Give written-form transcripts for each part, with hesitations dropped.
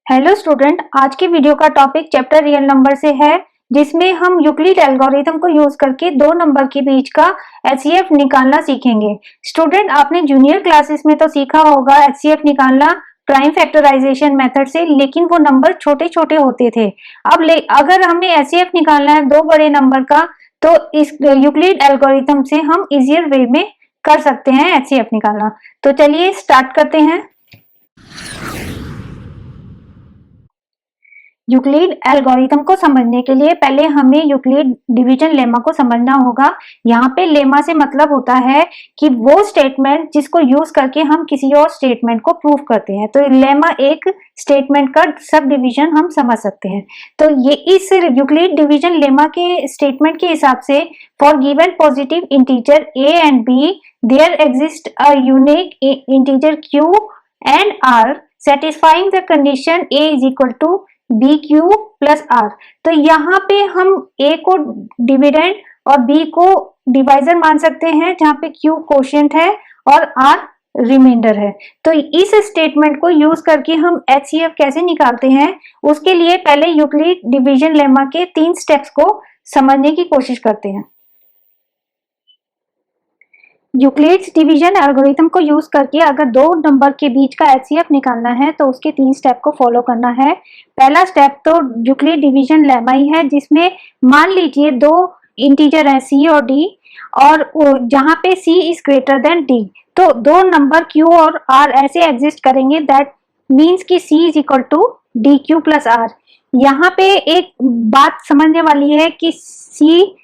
Hello student, आज की video का टॉपिक चैप्टर रियल नंबर से है, जिसमें हम यूक्लिड एल्गोरिथम को यूज करके दो नंबर के बीच का एचसीएफ निकालना सीखेंगे। स्टूडेंट, आपने जूनियर क्लासेस में तो सीखा होगा एचसीएफ निकालना प्राइम फैक्टराइजेशन मेथड से, लेकिन वो नंबर छोटे छोटे होते थे। अगर हमें एचसीएफ निकालना है दो बड़े नंबर का, तो इस यूक्लिड एल्गोरिथम से हम इजियर वे में कर सकते हैं एचसीएफ निकालना। तो चलिए स्टार्ट करते हैं। यूक्लिड एल्गोरिथम को समझने के लिए पहले हमें यूक्लिड डिवीजन लेमा को समझना होगा। यहाँ पे लेमा से मतलब होता है कि वो स्टेटमेंट जिसको यूज करके हम किसी और स्टेटमेंट को प्रूव करते हैं। तो लेमा एक स्टेटमेंट का सब डिवीजन हम समझ सकते हैं। तो ये इस यूक्लिड डिवीजन लेमा के स्टेटमेंट के हिसाब से for given positive integer A and B there exist a unique integer Q and R satisfying the condition a is equal to B Q plus are. तो यहाँ पे हम a को dividend और b को डिवाइजर मान सकते हैं, जहाँ पे q कोशिएंट है और r रिमाइंडर है। तो इस स्टेटमेंट को यूज करके हम एचसीएफ कैसे निकालते हैं, उसके लिए पहले यूक्लिड डिवीजन लेमा के 3 स्टेप्स को समझने की कोशिश करते हैं। यूक्लिड्स डिवीजन एल्गोरिथम को यूज करके अगर दो नंबर के बीच का एचसीएफ निकालना है तो उसके 3 स्टेप को फॉलो करना है। पहला स्टेप तो यूक्लिड डिवीजन लेमा ही है, जिसमें मान लीजिए दो इंटीजर है सी और डी, और जहां पे C is greater than D, तो दो नंबर क्यू और आर ऐसे एग्जिस्ट करेंगे, दैट मीन्स कि C is equal to D Q plus R. यहाँ पे एक बात समझने वाली है कि सी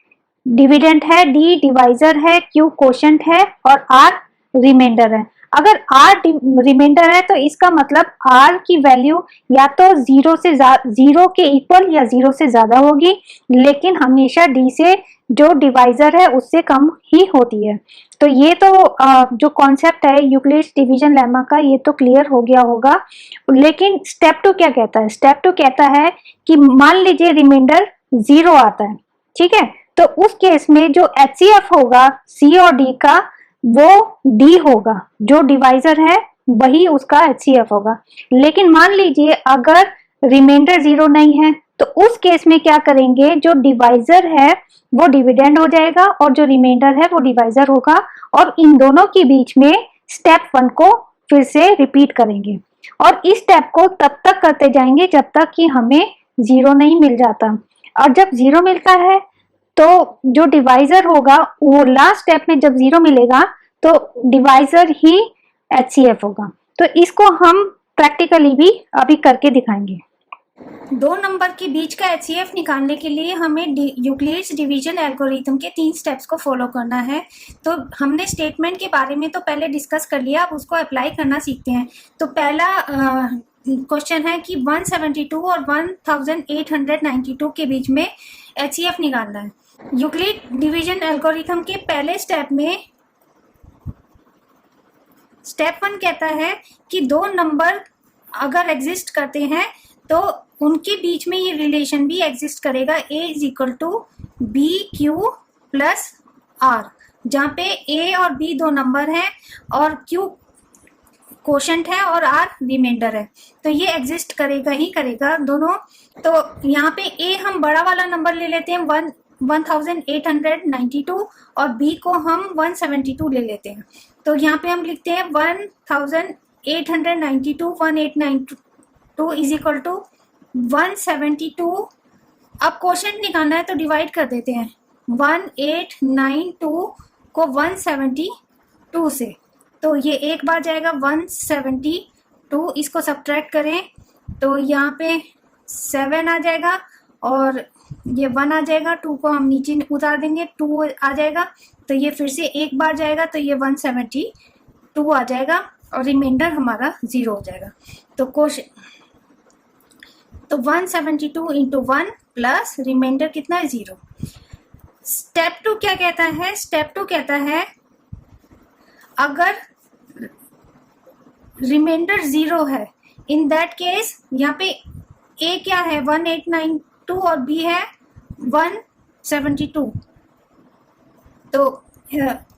डिविडेंड है, डी डिवाइजर है, क्यू कोशेंट है और आर रिमाइंडर है। अगर आर रिमाइंडर है तो इसका मतलब आर की वैल्यू या तो जीरो के इक्वल या 0 से ज्यादा होगी, लेकिन हमेशा डी से जो डिवाइजर है उससे कम ही होती है। तो ये तो जो कॉन्सेप्ट है यूक्लिड डिवीजन लेमा का, ये तो क्लियर हो गया होगा। लेकिन स्टेप 2 क्या कहता है? स्टेप 2 कहता है कि मान लीजिए रिमाइंडर 0 आता है, ठीक है, तो उस केस में जो एचसीएफ होगा सी और डी का, वो डी होगा, जो डिवाइजर है वही उसका एचसीएफ होगा। लेकिन मान लीजिए अगर रिमाइंडर 0 नहीं है, तो उस केस में क्या करेंगे, जो डिवाइजर है वो डिविडेंड हो जाएगा और जो रिमाइंडर है वो डिवाइजर होगा, और इन दोनों के बीच में स्टेप 1 को फिर से रिपीट करेंगे। और इस स्टेप को तब तक करते जाएंगे जब तक कि हमें 0 नहीं मिल जाता। और जब 0 मिलता है तो जो डिवाइजर होगा, वो लास्ट स्टेप में जब 0 मिलेगा तो डिवाइजर ही एचसीएफ होगा। तो इसको हम प्रैक्टिकली भी अभी करके दिखाएंगे। दो नंबर के बीच का एचसीएफ निकालने के लिए हमें यूक्लिड्स डिवीजन एल्गोरिथम के 3 स्टेप्स को फॉलो करना है। तो हमने स्टेटमेंट के बारे में तो पहले डिस्कस कर लिया, अब उसको अप्लाई करना सीखते हैं। तो पहला क्वेश्चन है कि 172 और 1892 के बीच में एचसीएफ निकालना है। यूक्लिड डिवीजन एल्गोरिथम के पहले स्टेप में स्टेप 1 कहता है कि दो नंबर अगर एग्जिस्ट करते हैं तो उनके बीच में ये रिलेशन भी एग्जिस्ट करेगा, a is equal to B Q plus R, जहाँ पे a और b दो नंबर हैं और q कोशेंट है और r रिमाइंडर है। तो ये एग्जिस्ट करेगा ही करेगा दोनों। तो यहाँ पे a हम बड़ा वाला नंबर ले लेते हैं 1892 और b को हम 172 ले लेते हैं। तो यहाँ पे हम लिखते हैं 1892 इज इक्वल टू 172। अब कोशेंट निकालना है तो डिवाइड कर देते हैं 1892 को 172 से, तो ये एक बार जाएगा 172, इसको सब्ट्रैक्ट करें तो यहाँ पे 7 आ जाएगा और ये 1 आ जाएगा, 2 को हम नीचे उतार देंगे, 2 आ जाएगा, तो ये फिर से एक बार जाएगा तो ये 172 आ जाएगा और रिमाइंडर हमारा 0 हो जाएगा। तो 172 इंटू 1 प्लस रिमाइंडर कितना है 0। स्टेप 2 क्या कहता है? स्टेप 2 कहता है अगर रिमाइंडर 0 है, इन दैट केस यहाँ पे a क्या है 1892 और b है 172। तो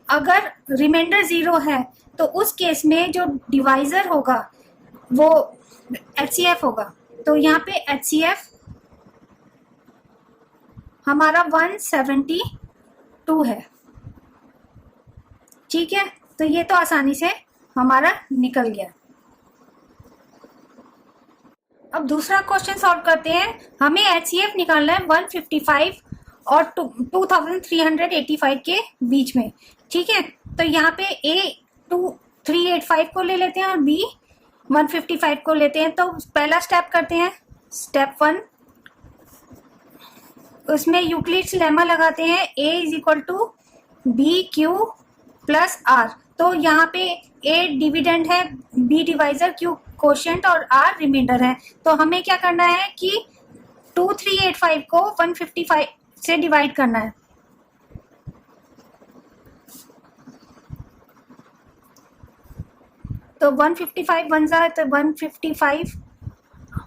अगर रिमाइंडर 0 है तो उस केस में जो डिवाइजर होगा वो एचसीएफ होगा। तो यहाँ पे HCF हमारा 172 है। ठीक है, तो ये तो आसानी से हमारा निकल गया। अब दूसरा क्वेश्चन सॉल्व करते हैं। हमें HCF निकालना है 155 और 2385 के बीच में। ठीक है, तो यहाँ पे A 2385 को ले लेते हैं और B 155 को लेते हैं। तो पहला स्टेप करते हैं, स्टेप 1, उसमें यूक्लिड्स लेमा लगाते हैं। A is equal to B Q plus are. तो यहाँ पे A डिविडेंड है, B डिवाइजर, Q कोशेंट और R रिमाइंडर है। तो हमें क्या करना है कि 2385 को 155 से डिवाइड करना है। तो 155 बन जाए तो 155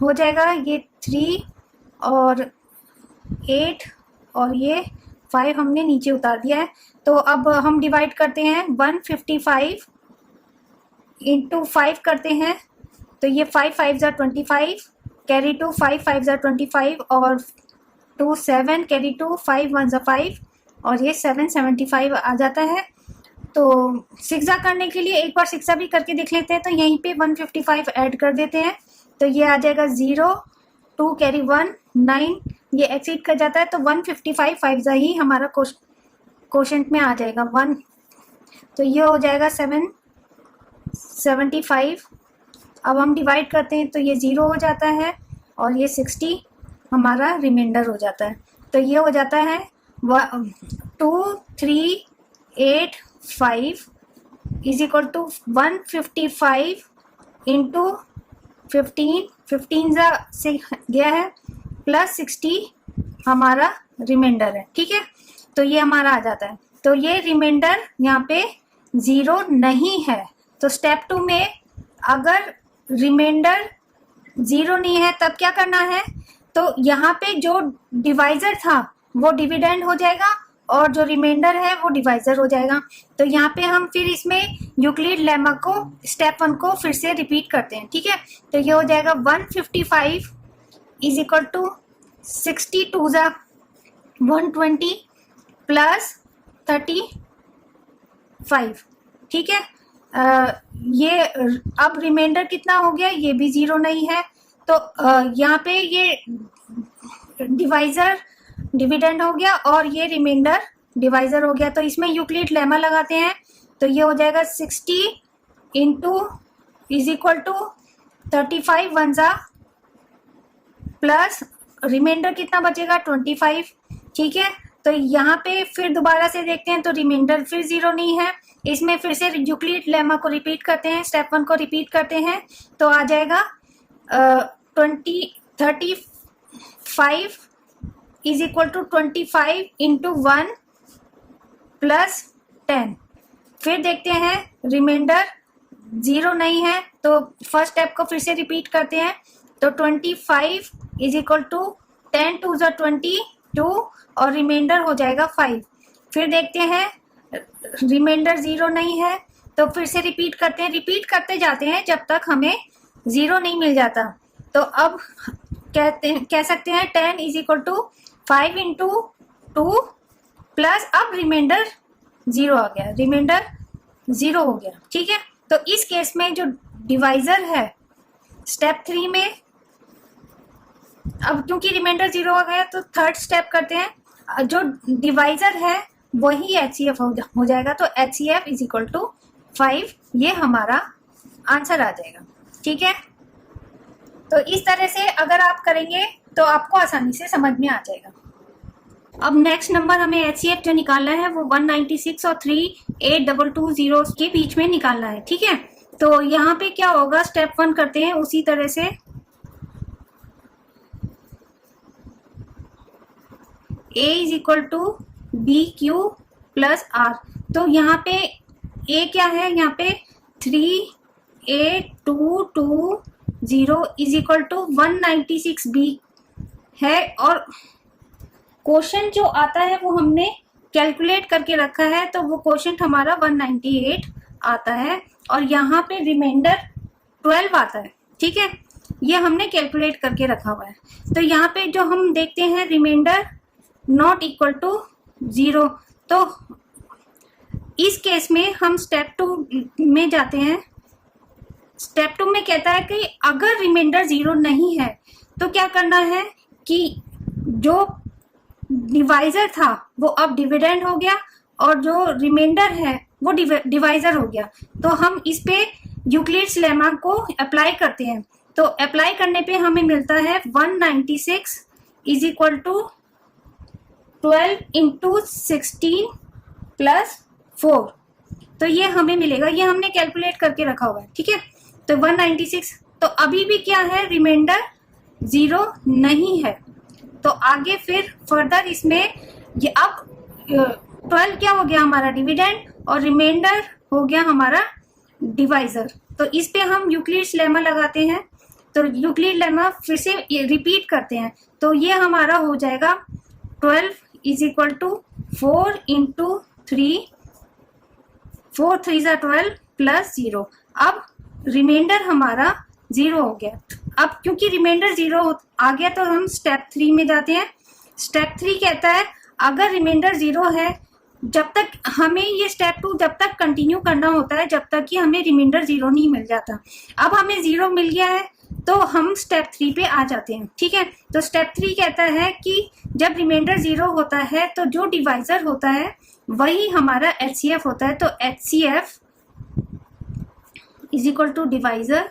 हो जाएगा, ये 3 और 8 और ये 5 हमने नीचे उतार दिया है। तो अब हम डिवाइड करते हैं, 155 इंटू 5 करते हैं। तो ये 5 5 ज़ा 25, कैरी टू 5 5 ज़ा 25 और 2 7, कैरी टू 5 1 ज़ा 5 और ये 775 आ जाता है। तो 6 ज़ा करने के लिए एक बार 6 ज़ा भी करके देख लेते हैं। तो यहीं पे 155 ऐड कर देते हैं। तो ये आ जाएगा 0 2 कैरी 1 9, ये एक्सीड कर जाता है। तो 155 5 ज़ा ही हमारा कोशेंट में आ जाएगा 1। तो ये हो जाएगा 775। अब हम डिवाइड करते हैं तो ये 0 हो जाता है और ये 60 हमारा रिमाइंडर हो जाता है। तो ये हो जाता है 2385 इज इक्वल टू 155 इंटू 15 से गया है प्लस 60 हमारा रिमाइंडर है। ठीक है, तो ये हमारा आ जाता है। तो ये रिमाइंडर यहाँ पे 0 नहीं है। तो स्टेप 2 में अगर रिमाइंडर 0 नहीं है तब क्या करना है, तो यहाँ पे जो डिवाइजर था वो डिविडेंड हो जाएगा और जो रिमाइंडर है वो डिवाइजर हो जाएगा। तो यहाँ पे हम फिर इसमें यूक्लिड लेमा को स्टेप 1 को फिर से रिपीट करते हैं। ठीक है, तो ये हो जाएगा 155 इज इक्वल टू 62 ज़ा 120 प्लस 35। ठीक है, ये अब रिमाइंडर कितना हो गया, ये भी 0 नहीं है। तो यहाँ पे ये डिवाइजर डिविडेंड हो गया और ये रिमाइंडर डिवाइजर हो गया। तो इसमें यूक्लिड लेमा लगाते हैं। तो ये हो जाएगा 60 इंटू इज इक्वल टू 35 1 ज़ा प्लस रिमाइंडर कितना बचेगा 25। ठीक है, तो यहाँ पे फिर दोबारा से देखते हैं तो रिमाइंडर फिर 0 नहीं है। इसमें फिर से यूक्लिड लेमा को रिपीट करते हैं, स्टेप 1 को रिपीट करते हैं। तो आ जाएगा 35 is equal to 25 into 1 plus 10। फिर देखते हैं रिमाइंडर 0 नहीं है। तो फर्स्ट स्टेप को फिर से रिपीट करते हैं। तो 25 इज इक्वल टू 10 2 ज़ा 22 और रिमाइंडर हो जाएगा 5। फिर देखते हैं रिमाइंडर 0 नहीं है। तो फिर से रिपीट करते हैं, रिपीट करते जाते हैं जब तक हमें 0 नहीं मिल जाता। तो अब कह सकते हैं 10 is equal to 5 into 2 plus अब रिमाइंडर 0 आ गया, रिमाइंडर 0 हो गया। ठीक है, तो इस केस में जो डिवाइजर है स्टेप 3 में, अब क्योंकि रिमाइंडर 0 आ गया तो थर्ड स्टेप करते हैं, जो डिवाइजर है वही HCF हो जाएगा। तो HCF इज इक्वल टू 5, ये हमारा आंसर आ जाएगा। ठीक है, तो इस तरह से अगर आप करेंगे तो आपको आसानी से समझ में आ जाएगा। अब नेक्स्ट नंबर हमें HCF जो निकालना है वो 196 और 38220 के बीच में निकालना है। ठीक है, तो यहाँ पे क्या होगा, स्टेप 1 करते हैं उसी तरह से। A is equal to B Q plus are. तो यहाँ पे A क्या है, यहाँ पे 38220 इज इक्वल टू 196B है और क्वोशंट जो आता है वो हमने कैलकुलेट करके रखा है। तो वो क्वोशंट हमारा 198 आता है और यहाँ पे रिमाइंडर 12 आता है। ठीक है, ये हमने कैलकुलेट करके रखा हुआ है। तो यहाँ पे जो हम देखते हैं रिमाइंडर नॉट इक्वल टू 0, तो इस केस में हम स्टेप 2 में जाते हैं। स्टेप 2 में कहता है कि अगर रिमाइंडर 0 नहीं है तो क्या करना है कि जो डिवाइजर था वो अब डिविडेंड हो गया और जो रिमाइंडर है वो डिवाइजर हो गया। तो हम इस पे यूक्लिड्स लेमा को अप्लाई करते हैं। तो अप्लाई करने पे हमें मिलता है 196 is equal to 12 into 16 plus 4। तो ये हमें मिलेगा, ये हमने कैलकुलेट करके रखा हुआ है, ठीक है। तो 196, तो अभी भी क्या है, रिमाइंडर 0 नहीं है। तो आगे फिर फर्दर इसमें ये अब 12 क्या हो गया हमारा डिविडेंड और रिमाइंडर हो गया हमारा डिवाइजर। तो इस पे हम यूक्लिड्स लेमा लगाते हैं। तो यूक्लिड लेमा फिर से रिपीट करते हैं। तो ये हमारा हो जाएगा 12 इज इक्वल टू 4 इंटू 3, 4 3 ज़ा 12 प्लस 0। अब रिमाइंडर हमारा 0 हो गया। अब क्योंकि रिमाइंडर 0 आ गया तो हम स्टेप 3 में जाते हैं। स्टेप 3 कहता है अगर रिमाइंडर 0 है, जब तक हमें ये स्टेप 2 जब तक कंटिन्यू करना होता है जब तक कि हमें रिमाइंडर 0 नहीं मिल जाता। अब हमें 0 मिल गया है तो हम स्टेप 3 पे आ जाते हैं, ठीक है। तो स्टेप 3 कहता है कि जब रिमाइंडर 0 होता है तो जो डिवाइजर होता है वही हमारा HCF होता है। तो HCF is equal to divisor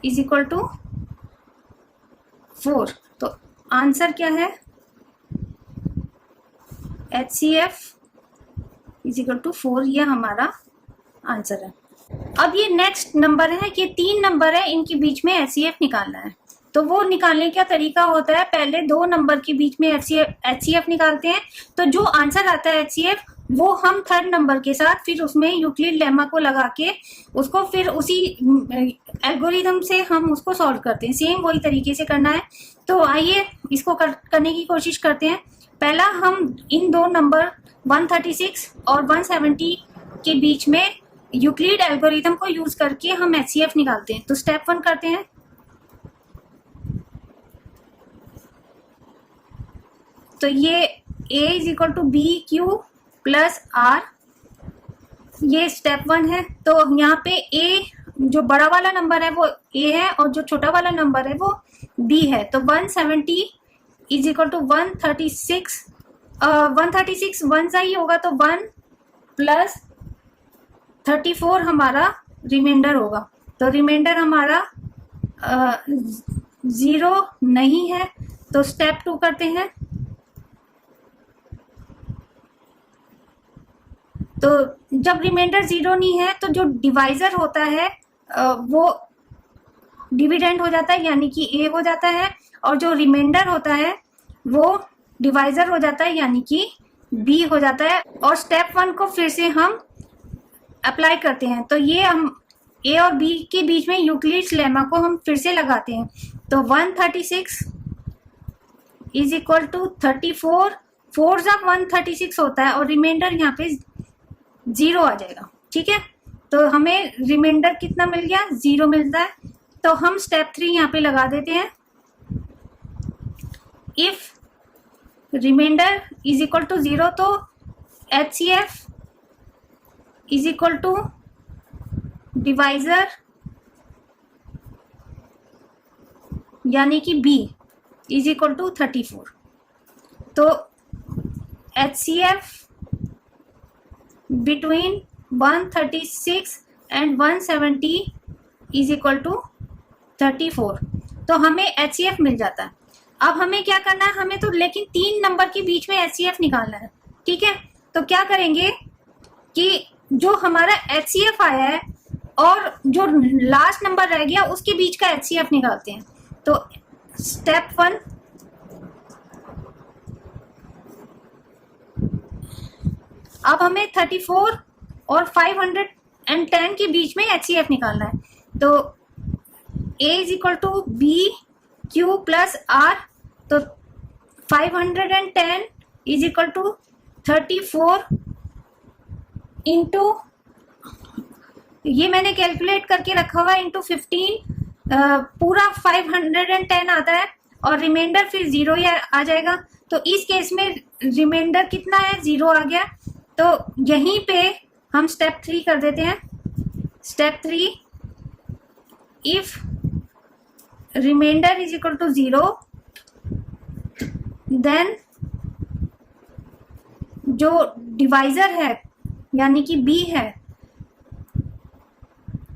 is equal to 4। तो आंसर क्या है, HCF इज इक्वल टू 4, ये हमारा आंसर है। अब ये नेक्स्ट नंबर है, ये 3 नंबर है, इनके बीच में HCF निकालना है। तो वो निकालने का तरीका होता है, पहले 2 नंबर के बीच में HCF निकालते हैं। तो जो आंसर आता है HCF वो हम 3rd नंबर के साथ फिर उसमें यूक्लिड लेमा को लगा के उसको फिर उसी एल्गोरिथम से हम उसको सॉल्व करते हैं। सेम वही तरीके से करना है। तो आइए इसको करने की कोशिश करते हैं। पहला हम इन 2 नंबर 136 और 170 के बीच में यूक्लिड एल्गोरिथम को यूज करके हम HCF निकालते हैं। तो स्टेप 1 करते हैं। तो ये A is equal to B Q plus r, ये स्टेप 1 है। तो यहाँ पे A जो बड़ा वाला नंबर है वो A है और जो छोटा वाला नंबर है वो B है। तो 170 इज इक्वल टू 136, 136 1 सा ही होगा तो 1 प्लस 34 हमारा रिमाइंडर होगा। तो रिमाइंडर हमारा 0 नहीं है। तो स्टेप 2 करते हैं। तो जब रिमाइंडर 0 नहीं है तो जो डिवाइजर होता है वो डिविडेंड हो जाता है, यानी कि A हो जाता है, और जो रिमाइंडर होता है वो डिवाइजर हो जाता है, यानी कि B हो जाता है। और स्टेप 1 को फिर से हम अप्लाई करते हैं। तो ये हम A और B के बीच में यूक्लिड्स लेमा को हम फिर से लगाते हैं। तो 136 इज इक्वल टू 34, 4 ज़ा 136 होता है और रिमाइंडर यहाँ पे 0 आ जाएगा, ठीक है। तो हमें रिमाइंडर कितना मिल गया, 0 मिलता है। तो हम स्टेप 3 यहाँ पे लगा देते हैं। If remainder is equal to 0 तो HCF is equal to divisor यानी कि B इज इक्वल टू 34। तो HCF between 136 and 170 is equal to 34। तो हमें HCF मिल जाता है। अब हमें क्या करना है, हमें तो लेकिन 3 नंबर के बीच में HCF निकालना है, ठीक है। तो क्या करेंगे कि जो हमारा HCF आया है और जो लास्ट नंबर रह गया उसके बीच का HCF निकालते हैं। तो स्टेप 1, अब हमें 34 और 510 के बीच में HCF निकालना है। तो A is equal to B Q plus are. तो 510 इज इक्वल टू 34 इंटू ये मैंने कैलकुलेट करके रखा हुआ है इंटू 15, पूरा 510 आता है और रिमाइंडर फिर 0 आ जाएगा। तो इस केस में रिमाइंडर कितना है, 0 आ गया। तो यहीं पे हम स्टेप 3 कर देते हैं। Step 3, if remainder is equal to 0, then जो डिवाइजर है यानी कि b है,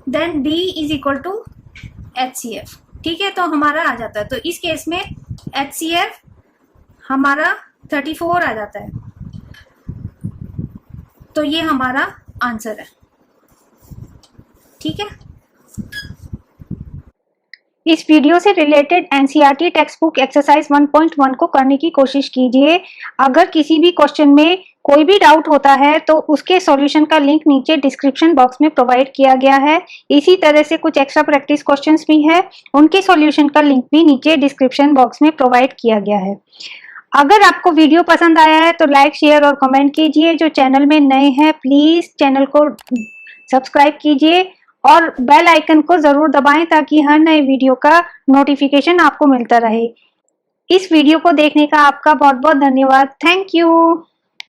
then d is equal to HCF। ठीक है, तो हमारा आ जाता है। तो इस केस में HCF हमारा 34 आ जाता है। तो ये हमारा आंसर है। ठीक है, इस वीडियो से related NCERT text book exercise 1.1 को करने की कोशिश कीजिए। अगर किसी भी क्वेश्चन में कोई भी डाउट होता है तो उसके सॉल्यूशन का लिंक नीचे डिस्क्रिप्शन बॉक्स में प्रोवाइड किया गया है। इसी तरह से कुछ एक्स्ट्रा प्रैक्टिस क्वेश्चंस भी है, उनके सॉल्यूशन का लिंक भी नीचे डिस्क्रिप्शन बॉक्स में प्रोवाइड किया गया है। अगर आपको वीडियो पसंद आया है तो लाइक, शेयर और कमेंट कीजिए। जो चैनल में नए हैं प्लीज चैनल को सब्सक्राइब कीजिए और बेल आइकन को जरूर दबाएं ताकि हर नए वीडियो का नोटिफिकेशन आपको मिलता रहे। इस वीडियो को देखने का आपका बहुत बहुत धन्यवाद। Thank you.